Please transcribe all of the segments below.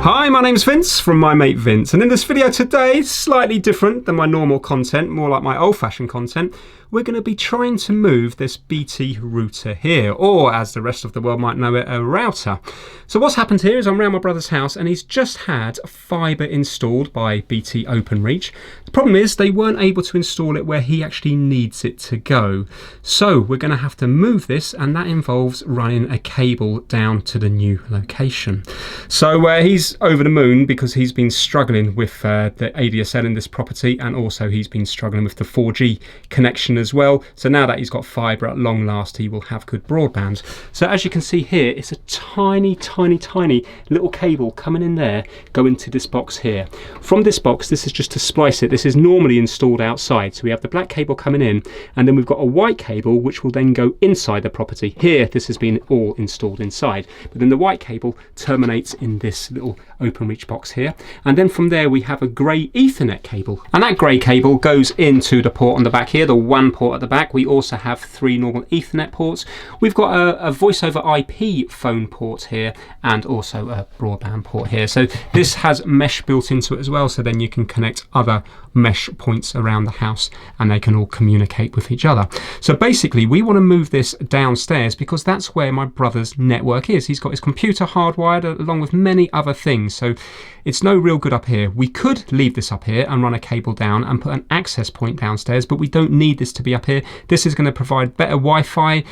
Hi, my name's Vince from My Mate Vince, and in this video today, slightly different than my normal content, more like my old-fashioned content, we're going to be trying to move this BT router here, or as the rest of the world might know it, a router. So what's happened here is I'm around my brother's house and he's just had fibre installed by BT Openreach. The problem is they weren't able to install it where he actually needs it to go. So we're going to have to move this, and that involves running a cable down to the new location. So he's over the moon because he's been struggling with the ADSL in this property, and also he's been struggling with the 4G connection as well. So now that he's got fibre at long last, he will have good broadband. So as you can see here, it's a tiny little cable coming in there, going to this box here. From this box, this is just to splice it. This is normally installed outside. So we have the black cable coming in, and then we've got a white cable which will then go inside the property. Here, this has been all installed inside, but then the white cable terminates in this little Openreach box here, and then from there we have a grey Ethernet cable, and that grey cable goes into the port on the back here, the one port at the back. We also have 3 normal Ethernet ports. We've got a voice over IP phone port here, and also a broadband port here. So this has mesh built into it as well, so then you can connect other mesh points around the house and they can all communicate with each other. So basically we want to move this downstairs because that's where my brother's network is. He's got his computer hardwired along with many other things, so it's no real good up here. We could leave this up here and run a cable down and put an access point downstairs, but we don't need this to be up here. This is going to provide better Wi-Fi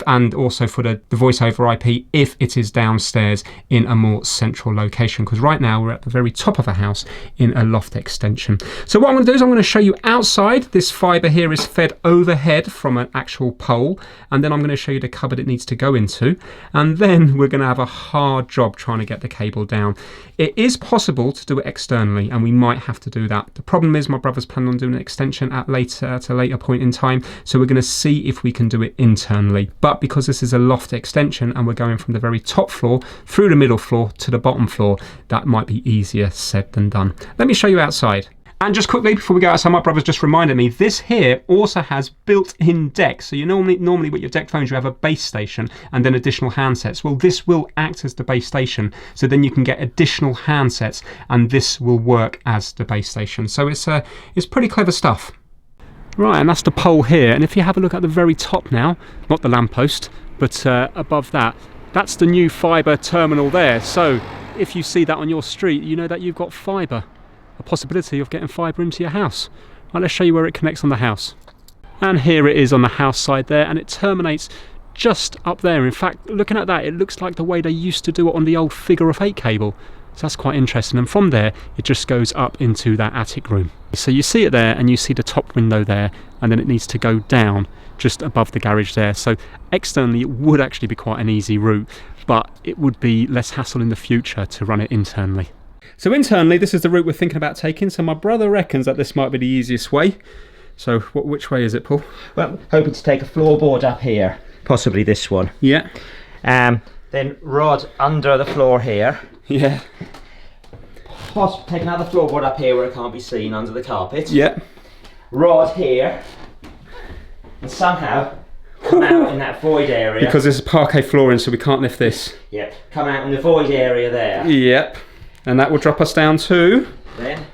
and also for the voice over IP if it is downstairs in a more central location, because right now we're at the very top of a house in a loft extension. So what I'm going to do is I'm going to show you outside. This fibre here is fed overhead from an actual pole, and then I'm going to show you the cupboard it needs to go into, and then we're going to have a hard job trying to get the cable down. It is possible to do it externally, and we might have to do that. The problem is my brother's planning on doing an extension at a later point in time, so we're going to see if we can do it internally. But because this is a loft extension and we're going from the very top floor through the middle floor to the bottom floor, that might be easier said than done. Let me show you outside. And just quickly before we go outside, my brother's just reminded me, this here also has built-in decks. So you normally with your decked phones you have a base station and then additional handsets. Well, this will act as the base station, so then you can get additional handsets and this will work as the base station. So it's pretty clever stuff. Right, and that's the pole here, and if you have a look at the very top now, not the lamppost, but above that, that's the new fibre terminal there. So if you see that on your street, you know that you've got fibre, a possibility of getting fibre into your house. Right, let's show you where it connects on the house. And here it is on the house side there, and it terminates just up there. In fact, looking at that, it looks like the way they used to do it on the old figure of 8 cable. So that's quite interesting, and from there it just goes up into that attic room. So you see it there, and you see the top window there, and then it needs to go down just above the garage there. So externally it would actually be quite an easy route, but it would be less hassle in the future to run it internally. So internally this is the route we're thinking about taking, so my brother reckons that this might be the easiest way. So which way is it, Paul? Well, hoping to take a floorboard up here, possibly this one. Yeah. Then rod under the floor here. Yeah. Take another floorboard up here where it can't be seen under the carpet. Yeah. Rod here. And somehow come out in that void area. Because there's parquet flooring, so we can't lift this. Yep. Come out in the void area there. Yep. And that will drop us down to... Then.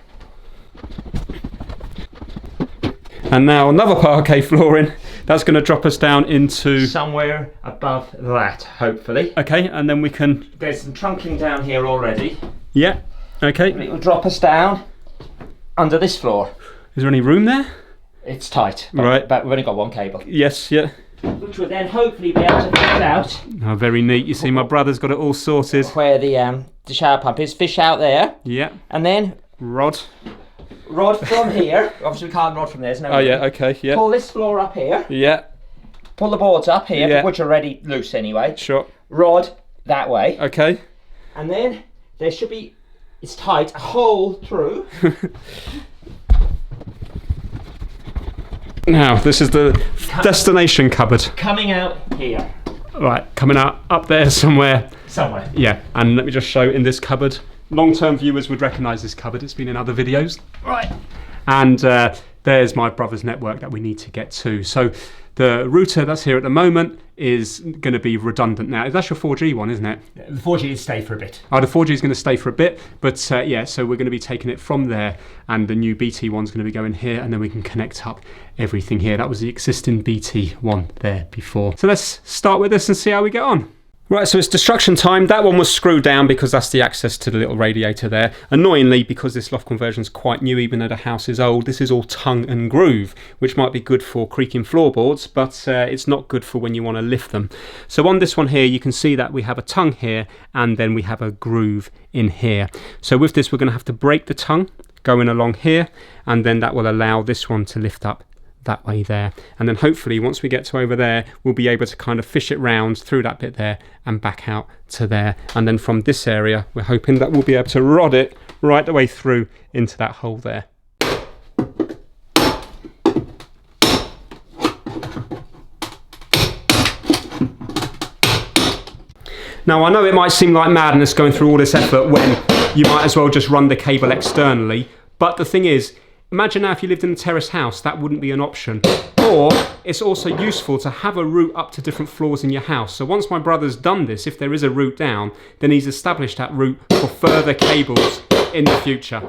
And now another parquet flooring. That's going to drop us down into... somewhere above that, hopefully. Okay, and then we can... There's some trunking down here already. Yeah, okay. And it will drop us down under this floor. Is there any room there? It's tight, right. But we've only got one cable. Yes, yeah. Which will then hopefully be able to fish out. Oh, very neat. You see, my brother's got it all sorted. Where the shower pump is. Fish out there. Yeah. And then... Rod from here. Obviously we can't rod from there. There's no room. Yeah, okay, yeah. Pull this floor up here. Yeah. Pull the boards up here, yeah. which are already loose anyway. Sure. Rod that way. Okay. And then there should be... It's tight. A hole through. Now, this is the destination cupboard. Coming out here. Right, coming out up there somewhere. Somewhere. Yeah, and let me just show in this cupboard. Long-term viewers would recognise this cupboard. It's been in other videos. Right. And there's my brother's network that we need to get to. So the router that's here at the moment is going to be redundant now. That's your 4G one, isn't it? The 4G is stay for a bit. Oh, the 4G is going to stay for a bit, but yeah, so we're going to be taking it from there, and the new BT one's going to be going here, and then we can connect up everything here. That was the existing BT one there before. So let's start with this and see how we get on. Right, so it's destruction time. That one was screwed down because that's the access to the little radiator there. Annoyingly, because this loft conversion is quite new, even though the house is old, this is all tongue and groove, which might be good for creaking floorboards, but it's not good for when you want to lift them. So on this one here, you can see that we have a tongue here, and then we have a groove in here. So with this, we're going to have to break the tongue going along here, and then that will allow this one to lift up that way there, and then hopefully once we get to over there, we'll be able to kind of fish it round through that bit there and back out to there, and then from this area we're hoping that we'll be able to rod it right the way through into that hole there. Now I know it might seem like madness going through all this effort when you might as well just run the cable externally, but the thing is, imagine now if you lived in a terrace house, that wouldn't be an option. Or it's also useful to have a route up to different floors in your house. So once my brother's done this, if there is a route down, then he's established that route for further cables in the future.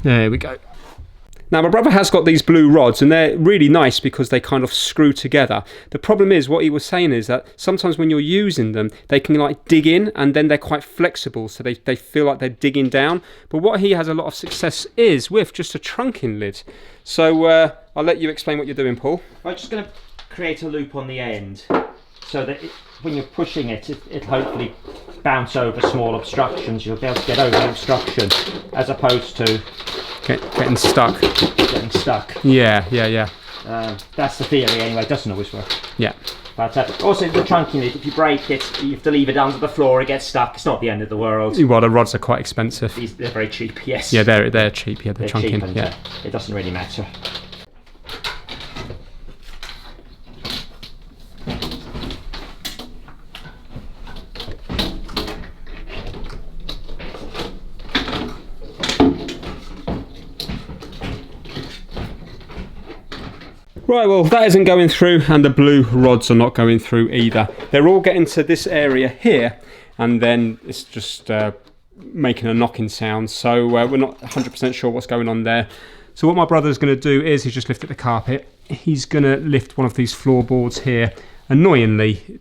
There we go. Now my brother has got these blue rods, and they're really nice because they kind of screw together. The problem is, what he was saying is that sometimes when you're using them, they can like dig in, and then they're quite flexible, so they feel like they're digging down. But what he has a lot of success is with just a trunking lid. So I'll let you explain what you're doing, Paul. I'm just going to create a loop on the end so that when you're pushing it, it'll hopefully bounce over small obstructions. You'll be able to get over the obstruction as opposed to getting stuck. Getting stuck. Yeah. That's the theory anyway. It doesn't always work. Yeah. But also the trunking lid, if you break it, you have to leave it under the floor, it gets stuck. It's not the end of the world. Well, the rods are quite expensive. They're very cheap, yes. Yeah, they're cheap. Yeah, the trunking. Cheap and, yeah. It doesn't really matter. Right, well that isn't going through, and the blue rods are not going through either. They're all getting to this area here, and then it's just making a knocking sound, so we're not 100% sure what's going on there. So what my brother's going to do is he's just lifted the carpet. He's going to lift one of these floorboards here. Annoyingly,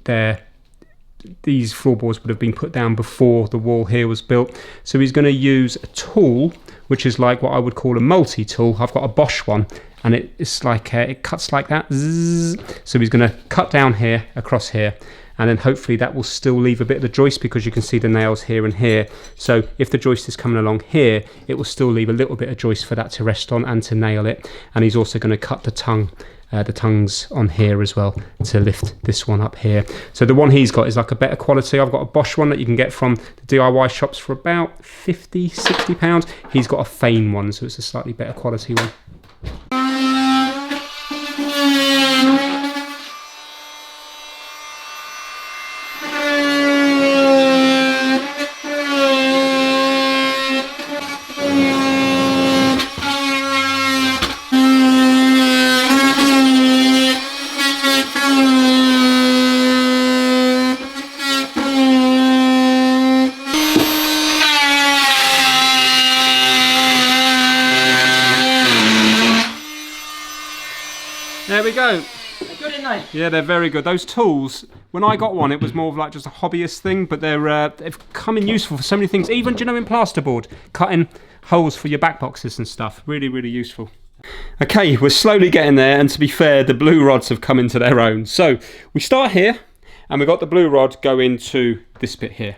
these floorboards would have been put down before the wall here was built, so he's going to use a tool which is like what I would call a multi-tool. I've got a Bosch one, and it's like it cuts like that. Zzz. So he's going to cut down here, across here, and then hopefully that will still leave a bit of the joist, because you can see the nails here and here. So if the joist is coming along here, it will still leave a little bit of joist for that to rest on and to nail it. And he's also going to cut the tongues on here as well to lift this one up here. So the one he's got is like a better quality. I've got a Bosch one that you can get from the DIY shops for about 50, 60 pounds. He's got a Fein one, so it's a slightly better quality one. There we go. They're good, aren't they? Yeah, they're very good. Those tools, when I got one, it was more of like just a hobbyist thing, but they've come in useful for so many things. Even, do you know, in plasterboard, cutting holes for your back boxes and stuff. Really, really useful. Okay, we're slowly getting there, and to be fair, the blue rods have come into their own. So we start here, and we've got the blue rod going to this bit here.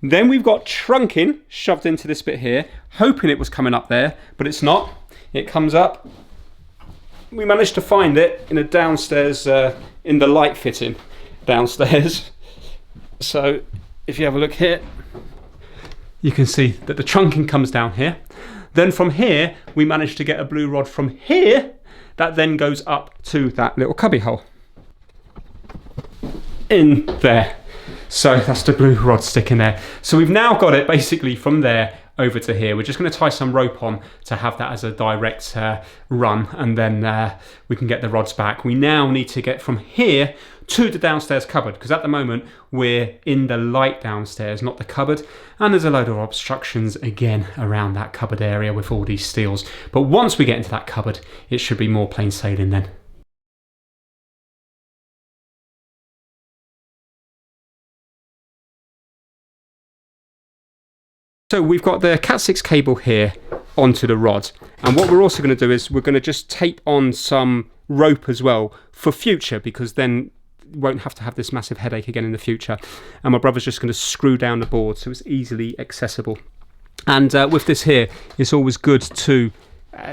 Then we've got trunking shoved into this bit here, hoping it was coming up there, but it's not. It comes up. We managed to find it in a downstairs, in the light fitting downstairs. So if you have a look here, you can see that the trunking comes down here. Then from here, we managed to get a blue rod from here that then goes up to that little cubby hole in there. So that's the blue rod sticking there. So we've now got it basically from there over to here. We're just going to tie some rope on to have that as a direct run, and then we can get the rods back. We now need to get from here to the downstairs cupboard, because at the moment we're in the light downstairs, not the cupboard, and there's a load of obstructions again around that cupboard area with all these steels. But once we get into that cupboard, it should be more plain sailing then. So we've got the Cat6 cable here onto the rod, and what we're also going to do is we're going to just tape on some rope as well for future, because then we won't have to have this massive headache again in the future. And my brother's just going to screw down the board so it's easily accessible. And with this here, it's always good to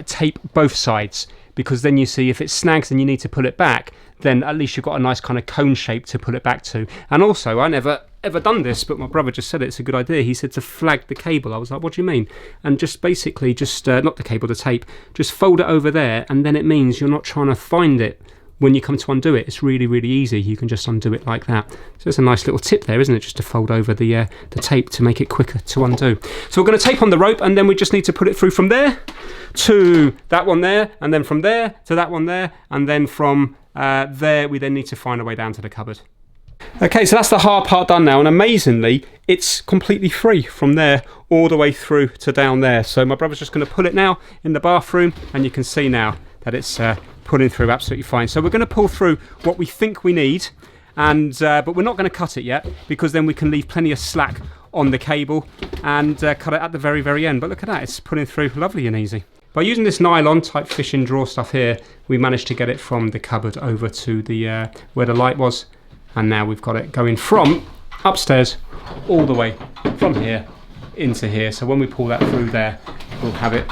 tape both sides, because then you see if it snags and you need to pull it back, then at least you've got a nice kind of cone shape to pull it back to. And also, I never ever done this, but my brother just said it's a good idea. He said to flag the cable. I was like, what do you mean? And just basically not the cable, the tape, just fold it over there, and then it means you're not trying to find it when you come to undo it. It's really, really easy. You can just undo it like that. So it's a nice little tip there, isn't it? Just to fold over the tape to make it quicker to undo. So we're going to tape on the rope, and then we just need to put it through from there to that one there, and then from there to that one there, and then from there we then need to find a way down to the cupboard. Okay, so that's the hard part done now, and amazingly it's completely free from there all the way through to down there. So my brother's just going to pull it now in the bathroom, and you can see now that it's pulling through absolutely fine. So we're going to pull through what we think we need, and but we're not going to cut it yet, because then we can leave plenty of slack on the cable and cut it at the very, very end. But look at that, it's pulling through lovely and easy. By using this nylon type fishing drawer stuff here, we managed to get it from the cupboard over to the where the light was. And now we've got it going from upstairs all the way from here into here. So when we pull that through there, we'll have it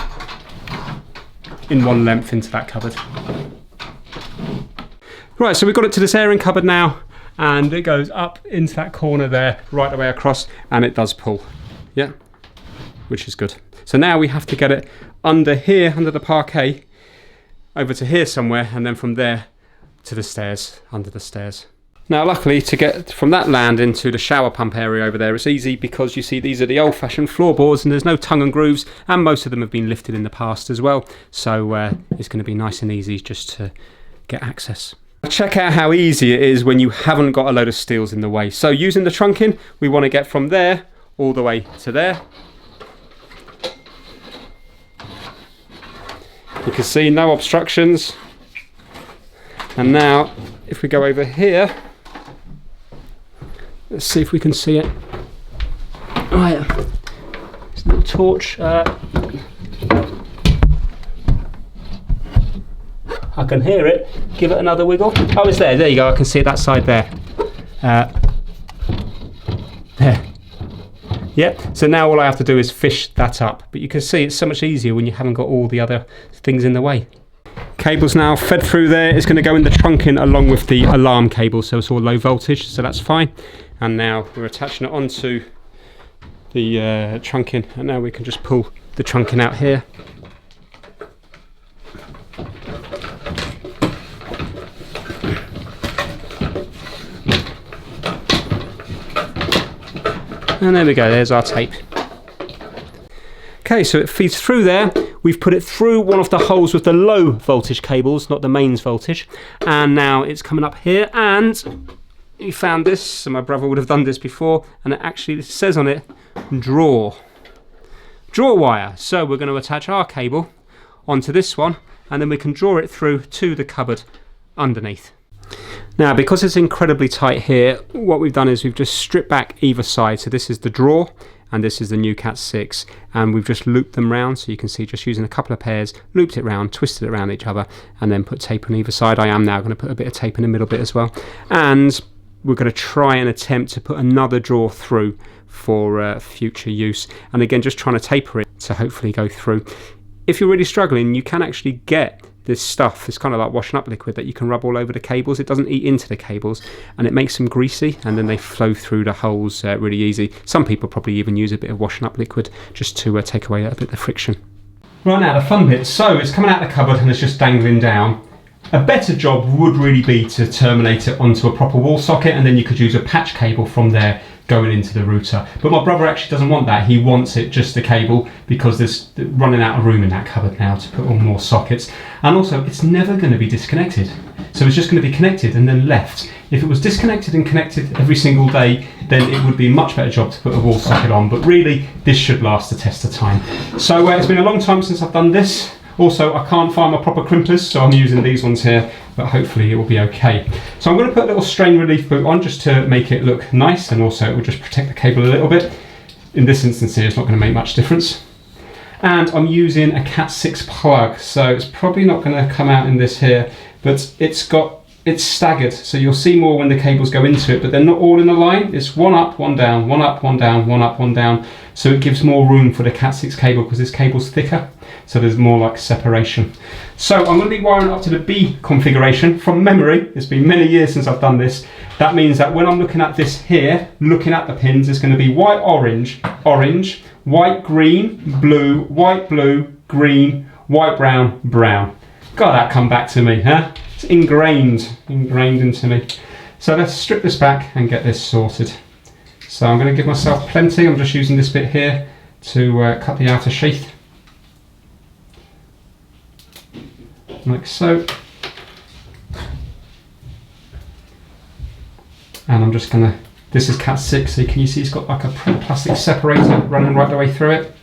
in one length into that cupboard. Right, so we've got it to this airing cupboard now, and it goes up into that corner there, right the way across, and it does pull. Yeah, which is good. So now we have to get it under here, under the parquet, over to here somewhere, and then from there to the stairs, under the stairs. Now luckily, to get from that land into the shower pump area over there, it's easy, because you see these are the old-fashioned floorboards and there's no tongue and grooves, and most of them have been lifted in the past as well, so it's going to be nice and easy just to get access. Check out how easy it is when you haven't got a load of steels in the way. So using the trunking, we want to get from there all the way to there. You can see no obstructions. And now if we go over here, let's see if we can see it. Right, this little torch. I can hear it. Give it another wiggle. Oh, it's there. There you go. I can see it that side there. There. Yep. So now all I have to do is fish that up. But you can see it's so much easier when you haven't got all the other things in the way. Cable's now fed through there. It's going to go in the trunking along with the alarm cable, so it's all low voltage, so that's fine. And now we're attaching it onto the trunking, and now we can just pull the trunking out here. And there we go, there's our tape. Okay, so it feeds through there. We've put it through one of the holes with the low voltage cables, not the mains voltage. And now it's coming up here, and we found this, so my brother would have done this before, and it actually says on it, draw wire. So we're going to attach our cable onto this one, and then we can draw it through to the cupboard underneath. Now, because it's incredibly tight here, what we've done is we've just stripped back either side. So this is the drawer, and this is the new Cat6, and we've just looped them round, so you can see just using a couple of pairs, looped it round, twisted it around each other, and then put tape on either side. I am now going to put a bit of tape in the middle bit as well, and we're going to try and attempt to put another drawer through for future use, and again just trying to taper it to hopefully go through. If you're really struggling, you can actually get this stuff, it's kind of like washing up liquid that you can rub all over the cables. It doesn't eat into the cables and it makes them greasy, and then they flow through the holes really easy. Some people probably even use a bit of washing up liquid just to take away a bit of the friction. Right, now the fun bit. So it's coming out of the cupboard and it's just dangling down. A better job would really be to terminate it onto a proper wall socket, and then you could use a patch cable from there going into the router. But my brother actually doesn't want that. He wants it just a cable because there's running out of room in that cupboard now to put on more sockets. And also, it's never going to be disconnected. So it's just going to be connected and then left. If it was disconnected and connected every single day, then it would be a much better job to put a wall socket on. But really, this should last the test of time. So it's been a long time since I've done this. Also, I can't find my proper crimpers, so I'm using these ones here, but hopefully it will be okay. So I'm going to put a little strain relief boot on just to make it look nice, and also it will just protect the cable a little bit. In this instance here, it's not going to make much difference. And I'm using a Cat 6 plug, so it's probably not going to come out in this here, but it's staggered, so you'll see more when the cables go into it, but they're not all in a line. It's one up, one down, one up, one down, one up, one down. So it gives more room for the Cat 6 cable because this cable's thicker, so there's more like separation. So I'm going to be wiring up to the B configuration from memory. It's been many years since I've done this. That means that when I'm looking at this here, looking at the pins, it's going to be white, orange, orange, white, green, blue, green, white, brown, brown. God, that come back to me, huh? It's ingrained into me. So let's strip this back and get this sorted. So I'm going to give myself plenty. I'm just using this bit here to cut the outer sheath. Like so. And I'm just going to, this is Cat 6, so can you see it's got like a plastic separator running right the way through it.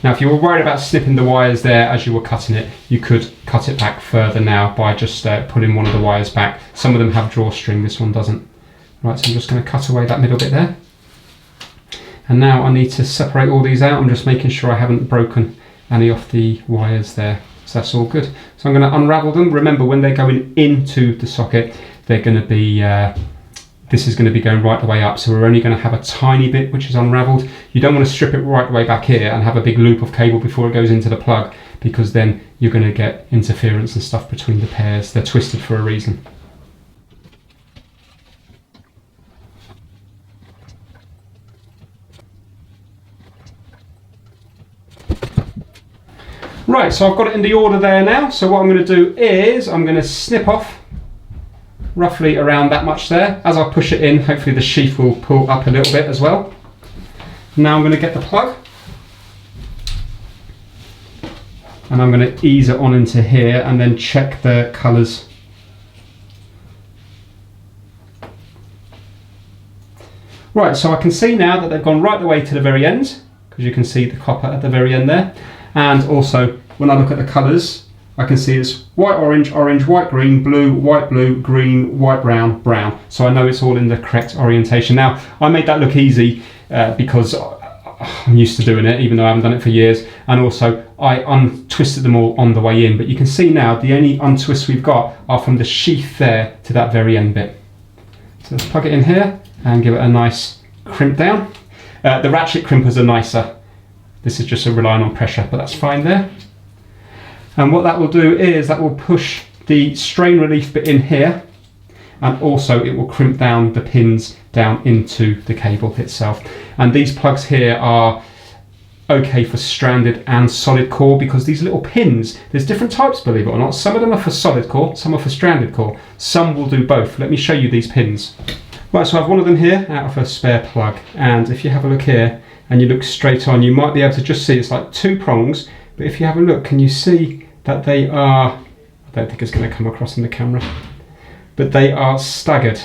Now, if you were worried about snipping the wires there as you were cutting it, you could cut it back further now by just pulling one of the wires back. Some of them have drawstring, this one doesn't. Right, so I'm just going to cut away that middle bit there. And now I need to separate all these out. I'm just making sure I haven't broken any of the wires there. So that's all good. So I'm going to unravel them. Remember, when they're going into the socket, they're going to be this is going to be going right the way up, so we're only going to have a tiny bit which is unraveled. You don't want to strip it right the way back here and have a big loop of cable before it goes into the plug, because then you're going to get interference and stuff between the pairs. They're twisted for a reason. Right, so I've got it in the order there now. So what I'm going to do is I'm going to snip off roughly around that much there. As I push it in, hopefully the sheath will pull up a little bit as well. Now I'm going to get the plug and I'm going to ease it on into here and then check the colours. Right, so I can see now that they've gone right the way to the very end, because you can see the copper at the very end there. And also when I look at the colours, I can see it's white, orange, orange, white, green, blue, green, white, brown, brown. So I know it's all in the correct orientation. Now, I made that look easy because I'm used to doing it, even though I haven't done it for years. And also, I untwisted them all on the way in. But you can see now, the only untwists we've got are from the sheath there to that very end bit. So let's plug it in here and give it a nice crimp down. The ratchet crimpers are nicer. This is just relying on pressure, but that's fine there. And what that will do is that will push the strain relief bit in here, and also it will crimp down the pins down into the cable itself. And these plugs here are okay for stranded and solid core, because these little pins, there's different types, believe it or not. Some of them are for solid core, some are for stranded core. Some will do both. Let me show you these pins. Right, so I have one of them here out of a spare plug, and if you have a look here and you look straight on, you might be able to just see it's like two prongs. But if you have a look, can you see that they are, I don't think it's going to come across in the camera, but they are staggered.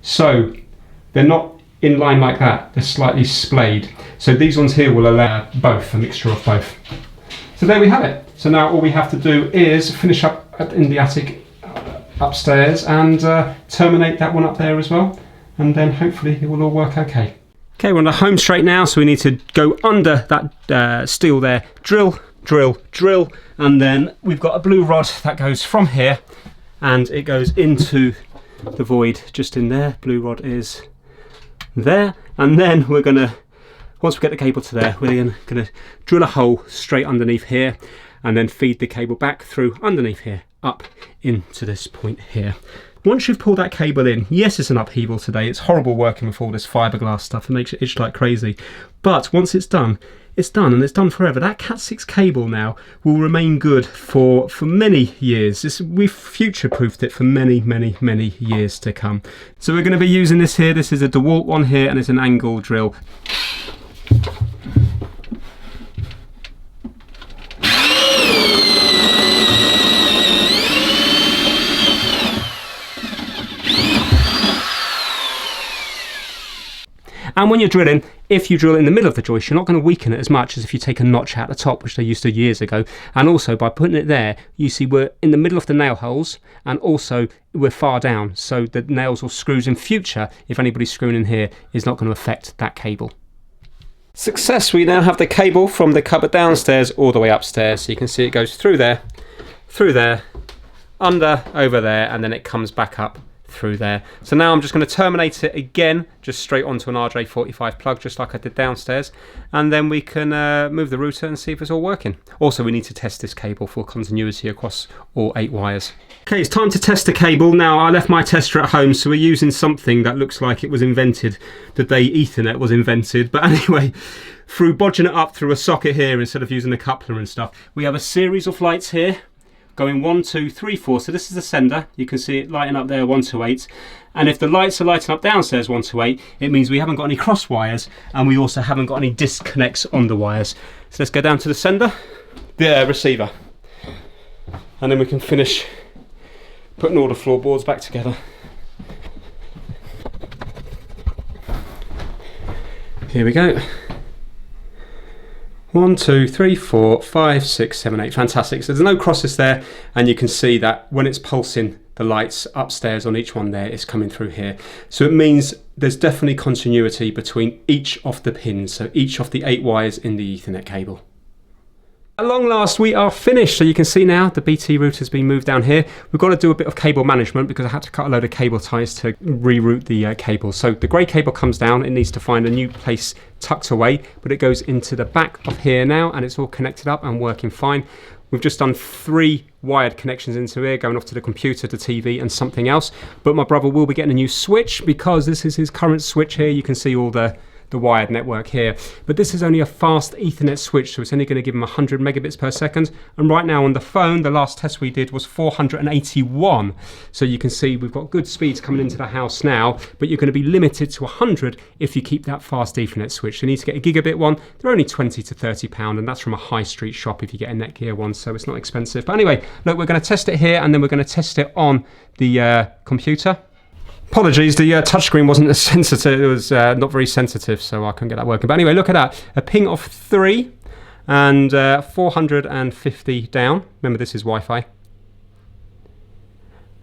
So they're not in line like that, they're slightly splayed. So these ones here will allow both, a mixture of both. So there we have it. So now all we have to do is finish up in the attic upstairs and terminate that one up there as well. And then hopefully it will all work okay. Okay, we're on the home straight now, so we need to go under that steel there, drill, drill, drill, and then we've got a blue rod that goes from here and it goes into the void just in there. Blue rod is there, and then we're going to once we get the cable to there, we're then going to drill a hole straight underneath here and then feed the cable back through underneath here up into this point here. Once you've pulled that cable in, yes, it's an upheaval today. It's horrible working with all this fiberglass stuff. It makes it itch like crazy. But once it's done, and it's done forever. That Cat6 cable now will remain good for many years. We've future-proofed it for many, many, many years to come. So we're going to be using this here. This is a DeWalt one here, and it's an angle drill. And when you're drilling, if you drill in the middle of the joist, you're not going to weaken it as much as if you take a notch out the top, which they used to years ago. And also by putting it there, you see we're in the middle of the nail holes, and also we're far down. So the nails or screws in future, if anybody's screwing in here, is not going to affect that cable. Success, we now have the cable from the cupboard downstairs all the way upstairs. So you can see it goes through there, under, over there, and then it comes back up through there. So now I'm just going to terminate it again, just straight onto an RJ45 plug, just like I did downstairs, and then we can move the router and see if it's all working. Also, we need to test this cable for continuity across all 8 wires. Okay, it's time to test the cable. Now, I left my tester at home, so we're using something that looks like it was invented the day Ethernet was invented. But anyway, through bodging it up through a socket here instead of using a coupler and stuff, we have a series of lights here going 1, 2, 3, 4. So this is the sender. You can see it lighting up there 1 to 8. And if the lights are lighting up downstairs 1 to 8, it means we haven't got any cross wires, and we also haven't got any disconnects on the wires. So let's go down to the sender, the receiver, and then we can finish putting all the floorboards back together. Here we go. 1, 2, 3, 4, 5, 6, 7, 8. Fantastic. So there's no crosses there, and you can see that when it's pulsing the lights upstairs on each one there, it's coming through here. So it means there's definitely continuity between each of the pins, so each of the 8 wires in the Ethernet cable. At long last, we are finished. So you can see now the BT router's been moved down here. We've got to do a bit of cable management because I had to cut a load of cable ties to reroute the cable. So the grey cable comes down. It needs to find a new place tucked away, but it goes into the back of here now, and it's all connected up and working fine. We've just done 3 wired connections into here, going off to the computer, to TV, and something else. But my brother will be getting a new switch because this is his current switch here. You can see all the wired network here, but this is only a fast Ethernet switch, so it's only going to give him 100 megabits per second, and right now on the phone the last test we did was 481. So you can see we've got good speeds coming into the house now, but you're going to be limited to 100 if you keep that fast Ethernet switch. You need to get a gigabit one. They're only 20 to 30 pound, and that's from a high street shop if you get a Netgear one, so it's not expensive. But anyway, look, we're going to test it here, and then we're going to test it on the computer. Apologies, the touchscreen wasn't as sensitive. It was not very sensitive, so I couldn't get that working. But anyway, look at that. A ping of 3 and 450 down. Remember, this is Wi-Fi.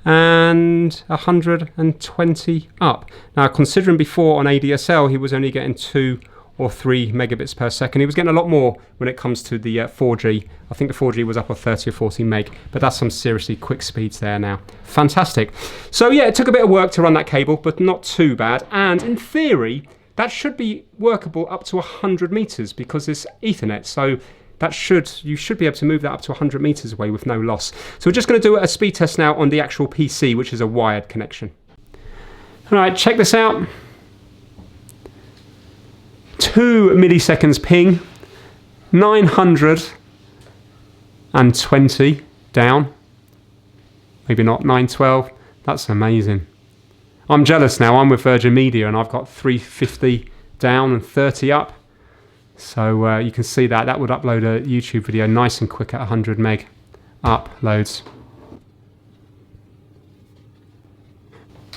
And 120 up. Now, considering before on ADSL, he was only getting 2 or 3 megabits per second. He was getting a lot more when it comes to the 4G. I think the 4G was up on 30 or 40 meg, but that's some seriously quick speeds there now. Fantastic. So yeah, it took a bit of work to run that cable, but not too bad. And in theory, that should be workable up to 100 meters because it's Ethernet. So you should be able to move that up to 100 meters away with no loss. So we're just going to do a speed test now on the actual PC, which is a wired connection. All right, check this out. 2 milliseconds ping, 920 down, maybe not 912. That's amazing. I'm jealous now. I'm with Virgin Media and I've got 350 down and 30 up. So you can see that would upload a YouTube video nice and quick at 100 meg uploads.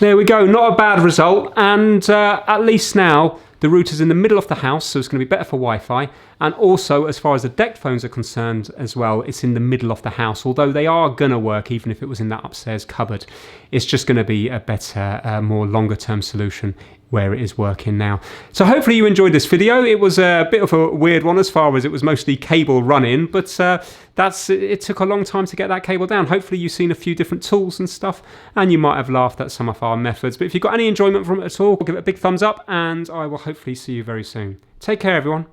There we go, not a bad result, and at least now the router's in the middle of the house, so it's going to be better for Wi-Fi. And also, as far as the DECT phones are concerned as well, it's in the middle of the house. Although they are going to work even if it was in that upstairs cupboard. It's just going to be a better, more longer term solution where it is working now. So hopefully you enjoyed this video. It was a bit of a weird one as far as it was mostly cable running, but it took a long time to get that cable down. Hopefully you've seen a few different tools and stuff, and you might have laughed at some of our methods. But if you've got any enjoyment from it at all, give it a big thumbs up, and I will hopefully see you very soon. Take care, everyone.